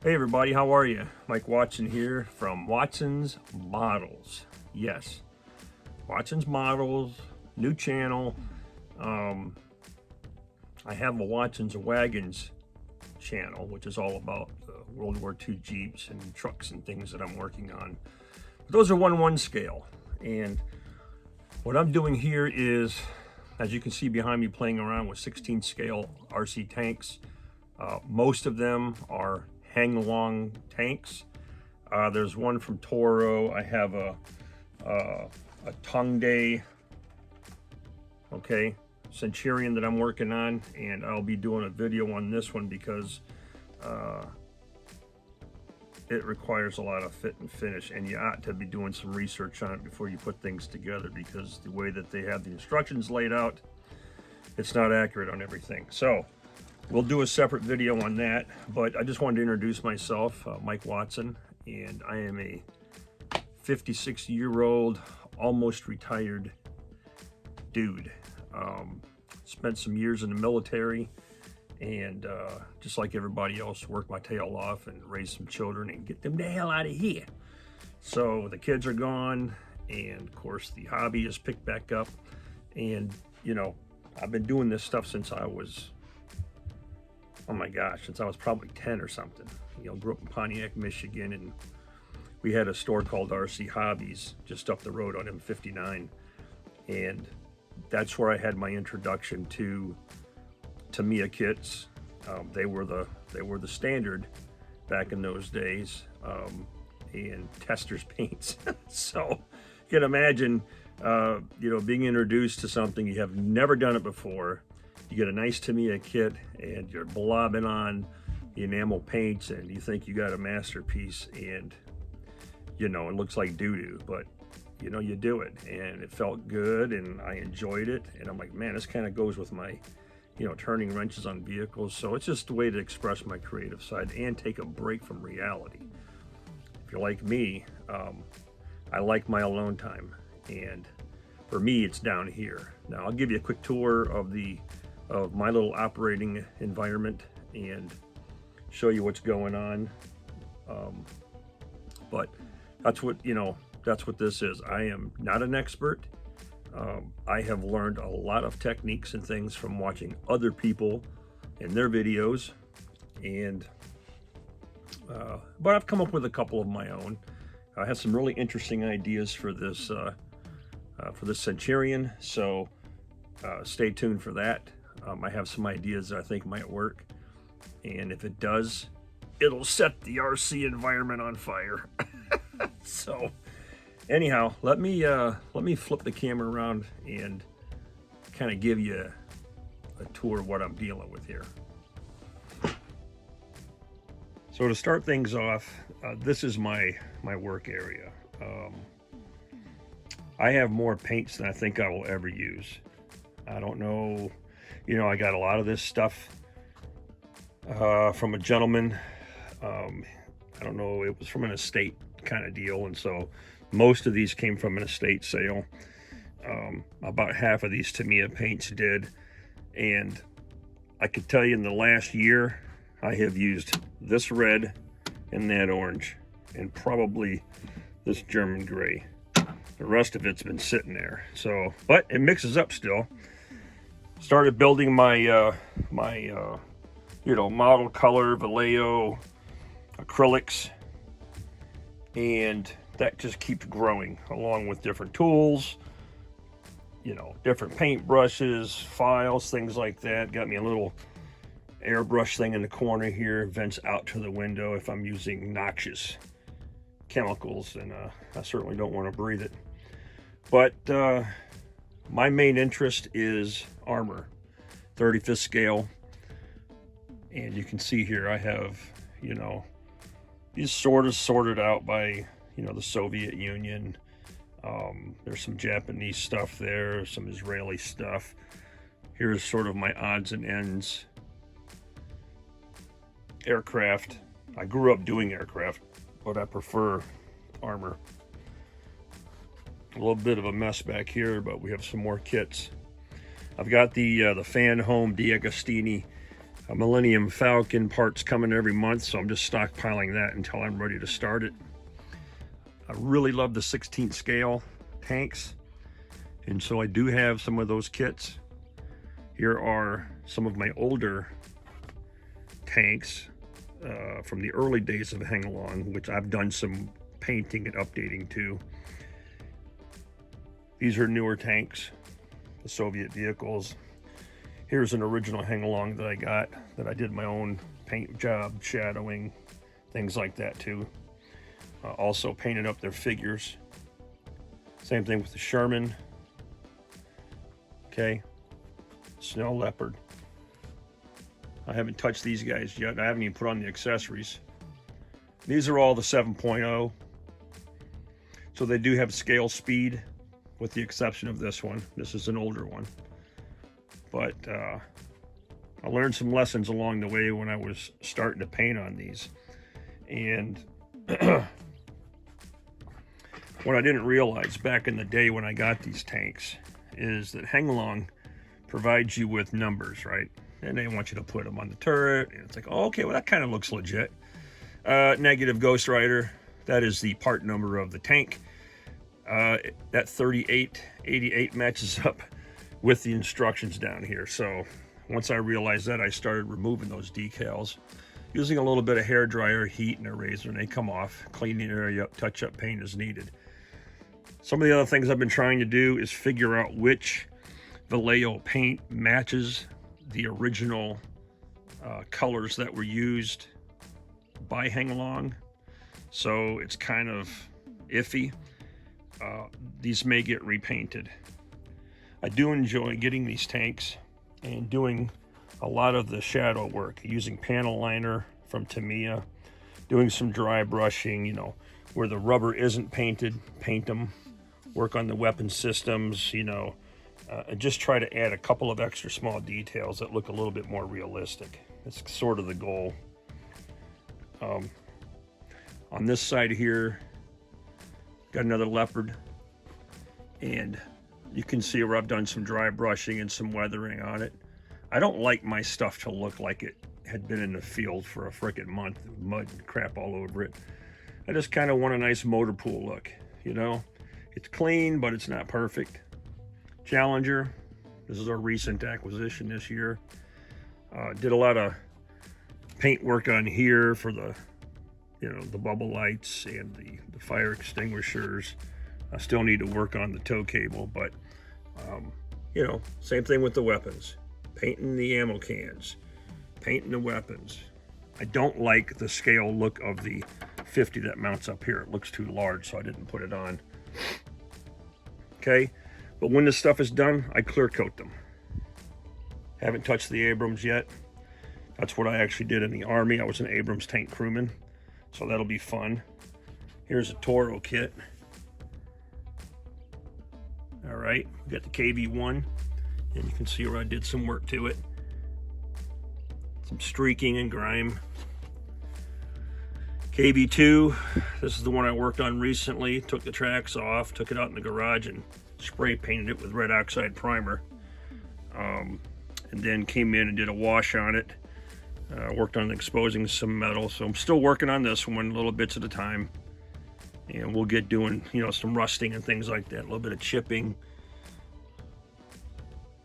Hey everybody, how are you? Mike Watson here from Watson's Models. Yes, Watson's Models, new channel. I have a Watson's Wagons channel, which is all about World War II Jeeps and trucks and things that I'm working on. But those are 1/1 scale. And what I'm doing here is, as you can see behind me, playing around with 16 scale RC tanks. Most of them are hang along tanks. There's one from Toro. I have a Tongday, okay, Centurion that I'm working on, and I'll be doing a video on this one because it requires a lot of fit and finish, and you ought to be doing some research on it before you put things together, because the way that they have the instructions laid out, it's not accurate on everything. So we'll do a separate video on that, but I just wanted to introduce myself, Mike Watson, and I am a 56-year-old, almost retired dude. Spent some years in the military, and just like everybody else, worked my tail off and raised some children and get them the hell out of here. So the kids are gone, and of course the hobby is picked back up. And you know, I've been doing this stuff since I was, oh my gosh, since I was probably 10 or something. You know, grew up in Pontiac, Michigan, and we had a store called RC Hobbies just up the road on M59, and that's where I had my introduction to Tamiya kits. They were the standard back in those days, and Testors paints. So you can imagine, you know, being introduced to something you have never done it before. You get a nice Tamiya kit and you're blobbing on the enamel paints and you think you got a masterpiece, and you know, it looks like doo-doo, but you know, you do it, and it felt good and I enjoyed it, and I'm like, man, this kind of goes with my, you know, turning wrenches on vehicles. So it's just a way to express my creative side and take a break from reality. If you're like me, I like my alone time, and for me it's down here. Now I'll give you a quick tour of my little operating environment and show you what's going on. But that's what, you know, that's what this is. I am not an expert. I have learned a lot of techniques and things from watching other people and their videos, and but I've come up with a couple of my own. I have some really interesting ideas for this Centurion, so stay tuned for that. I have some ideas that I think might work, and if it does, it'll set the RC environment on fire. So anyhow, let me flip the camera around and kind of give you a tour of what I'm dealing with here. So to start things off, this is my work area. I have more paints than I think I will ever use. I don't know, you know, I got a lot of this stuff from a gentleman. I don't know, it was from an estate kind of deal, and so most of these came from an estate sale. About half of these Tamiya paints did, and I could tell you in the last year I have used this red and that orange and probably this German gray. The rest of it's been sitting there, so, but it mixes up still. Started building my you know, model color Vallejo acrylics, and that just keeps growing along with different tools, you know, different paint brushes, files, things like that. Got me a little airbrush thing in the corner here, vents out to the window if I'm using noxious chemicals, and I certainly don't want to breathe it. But my main interest is armor, 35th scale, and you can see here I have, you know, these sort of sorted out by, you know, the Soviet Union. There's some Japanese stuff there, some Israeli stuff. Here's sort of my odds and ends. Aircraft. I grew up doing aircraft, but I prefer armor. A little bit of a mess back here, but we have some more kits. I've got the Fan Home D'Agostini a Millennium Falcon parts coming every month, so I'm just stockpiling that until I'm ready to start it. I really love the 16th scale tanks, and so I do have some of those kits. Here are some of my older tanks from the early days of Hang Along, which I've done some painting and updating to. These are newer tanks, the Soviet vehicles. Here's an original Hang Along that I got, that I did my own paint job, shadowing, things like that too. Also painted up their figures. Same thing with the Sherman. Okay, Snow Leopard. I haven't touched these guys yet. I haven't even put on the accessories. These are all the 7.0. So they do have scale speed, with the exception of this one. This is an older one. But I learned some lessons along the way when I was starting to paint on these. And what I didn't realize back in the day when I got these tanks is that Hang Along provides you with numbers, right? And they want you to put them on the turret. And it's like, oh, okay, well, that kind of looks legit. Negative Ghost Rider, that is the part number of the tank. That 3888 matches up with the instructions down here. So once I realized that, I started removing those decals, using a little bit of hair dryer, heat, and a razor, and they come off. Cleaning the area up, touch up paint as needed. Some of the other things I've been trying to do is figure out which Vallejo paint matches the original colors that were used by Hang Along. So it's kind of iffy. These may get repainted. I do enjoy getting these tanks and doing a lot of the shadow work, using panel liner from Tamiya, doing some dry brushing, you know, where the rubber isn't painted, paint them, work on the weapon systems, you know, and just try to add a couple of extra small details that look a little bit more realistic. That's sort of the goal. On this side here, got another Leopard, and you can see where I've done some dry brushing and some weathering on it. I don't like my stuff to look like it had been in the field for a frickin' month, mud and crap all over it. I just kind of want a nice motor pool look, you know? It's clean, but it's not perfect. Challenger, this is our recent acquisition this year. Did a lot of paint work on here for the, you know, the bubble lights and the fire extinguishers. I still need to work on the tow cable, but you know, same thing with the weapons. Painting the ammo cans, painting the weapons. I don't like the scale look of the 50 that mounts up here. It looks too large, so I didn't put it on. Okay, but when this stuff is done, I clear coat them. Haven't touched the Abrams yet. That's what I actually did in the Army. I was an Abrams tank crewman, so that'll be fun. Here's a Toro kit. All right, we got the KV-1, and you can see where I did some work to it. Some streaking and grime. KV-2, this is the one I worked on recently. Took the tracks off, took it out in the garage, and spray painted it with red oxide primer. And then came in and did a wash on it. Worked on exposing some metal, so I'm still working on this one, little bits at a time. And we'll get doing, you know, some rusting and things like that, a little bit of chipping.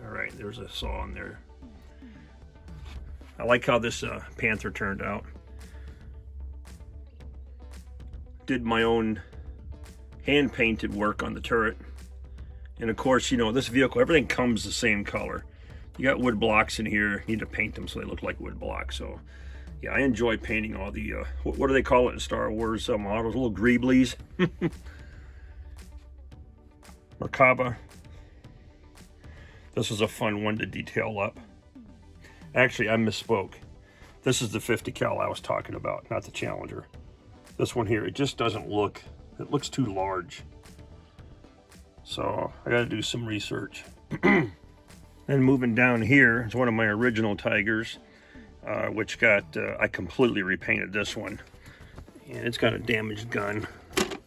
All right, there's a saw in there. I like how this Panther turned out. Did my own hand-painted work on the turret. And of course, you know, this vehicle, everything comes the same color. You got wood blocks in here, you need to paint them so they look like wood blocks. So yeah, I enjoy painting all the, what do they call it in Star Wars models? Little greeblies. Merkava. This is a fun one to detail up. Actually, I misspoke. This is the 50 cal I was talking about, not the Challenger. This one here, it just doesn't look, it looks too large. So I gotta do some research. Then moving down here is one of my original Tigers, which got, I completely repainted this one. And it's got a damaged gun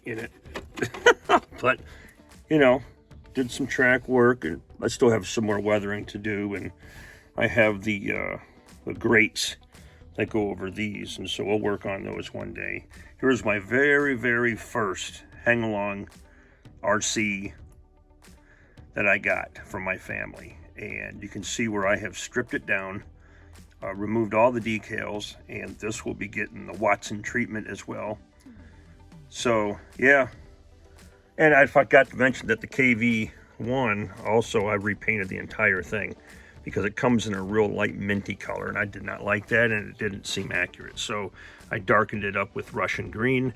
in it. But, you know, did some track work, and I still have some more weathering to do. And I have the grates that go over these, and so we'll work on those one day. Here's my very, very first hang-along RC that I got from my family, and you can see where I have stripped it down, removed all the decals, and this will be getting the Watson treatment as well. So yeah, and I forgot to mention that the KV1 also, I repainted the entire thing because it comes in a real light minty color, and I did not like that, and it didn't seem accurate. So I darkened it up with Russian green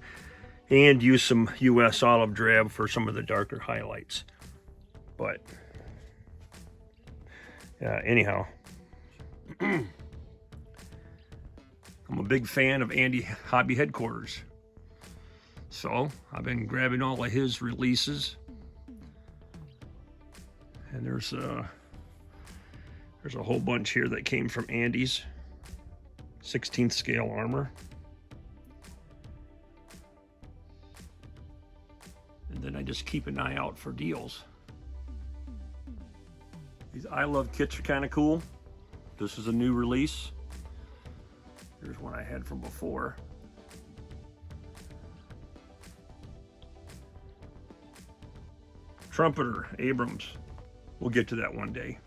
and used some US olive drab for some of the darker highlights. But anyhow, I'm a big fan of Andy Hobby Headquarters. So I've been grabbing all of his releases. And there's a whole bunch here that came from Andy's 16th scale armor. And then I just keep an eye out for deals. These I Love kits are kind of cool. This is a new release. Here's one I had from before. Trumpeter, Abrams. We'll get to that one day.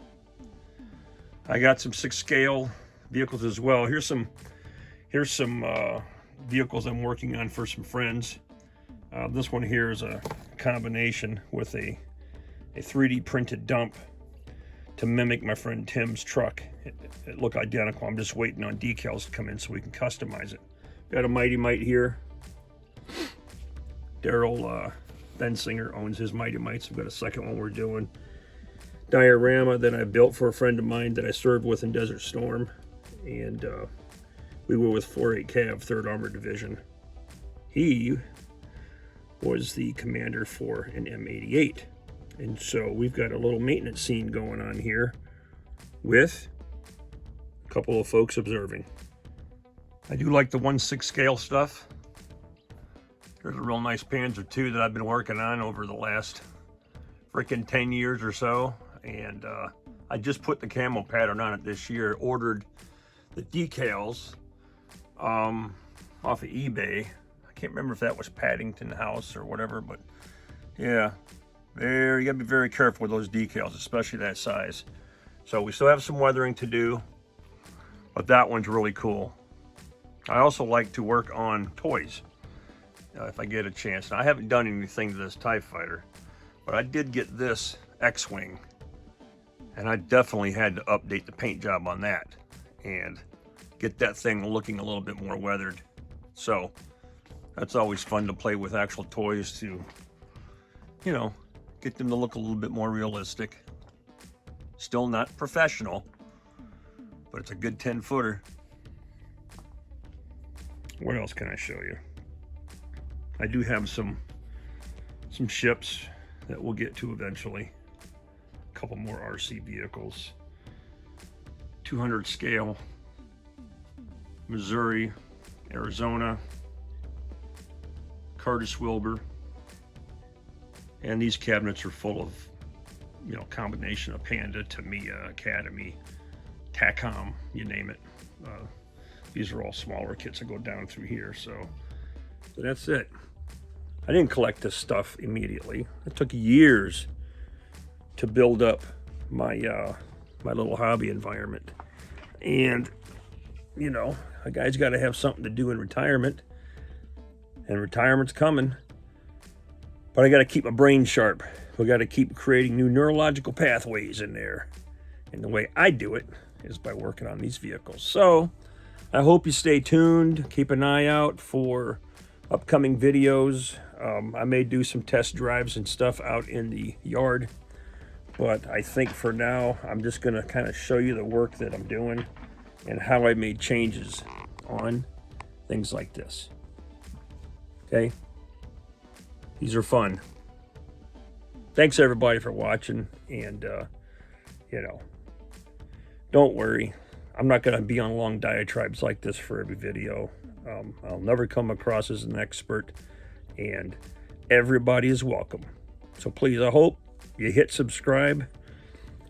I got some 6 scale vehicles as well. Here's some vehicles I'm working on for some friends. This one here is a combination with a 3D printed dump to mimic my friend Tim's truck. It look identical. I'm just waiting on decals to come in so we can customize it. Got a Mighty Mite here. Daryl Bensinger owns his Mighty Mites. We've got a second one we're doing. Diorama that I built for a friend of mine that I served with in Desert Storm. And we were with 48 Cav, 3rd Armored Division. He was the commander for an M88. And so we've got a little maintenance scene going on here with a couple of folks observing. I do like the 1/6 scale stuff. There's a real nice Panzer II that I've been working on over the last freaking 10 years or so. And I just put the camo pattern on it this year. Ordered the decals off of eBay. I can't remember if that was Paddington House or whatever, but yeah. You gotta be very careful with those decals, especially that size. So we still have some weathering to do, but that one's really cool. I also like to work on toys if I get a chance. Now, I haven't done anything to this TIE Fighter, but I did get this X-Wing, and I definitely had to update the paint job on that and get that thing looking a little bit more weathered. So that's always fun to play with actual toys to, you know, get them to look a little bit more realistic. Still not professional, but it's a good 10-footer. What else can I show you? I do have some ships that we'll get to eventually. A couple more RC vehicles. 200 scale, Missouri, Arizona, Curtis Wilbur. And these cabinets are full of, you know, combination of Panda, Tamiya, Academy, TACOM, you name it. These are all smaller kits that go down through here. So that's it. I didn't collect this stuff immediately. It took years to build up my my little hobby environment. And, you know, a guy's got to have something to do in retirement. And retirement's coming. But I got to keep my brain sharp. We got to keep creating new neurological pathways in there. And the way I do it is by working on these vehicles. So I hope you stay tuned. Keep an eye out for upcoming videos. I may do some test drives and stuff out in the yard. But I think for now, I'm just going to kind of show you the work that I'm doing and how I made changes on things like this. Okay? These are fun. Thanks everybody for watching, and you know, don't worry, I'm not going to be on long diatribes like this for every video. I'll never come across as an expert, and everybody is welcome. So please, I hope you hit subscribe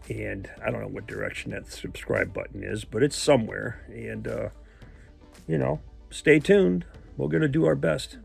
And I don't know what direction that subscribe button is, but it's somewhere. And, you know, stay tuned. We're going to do our best.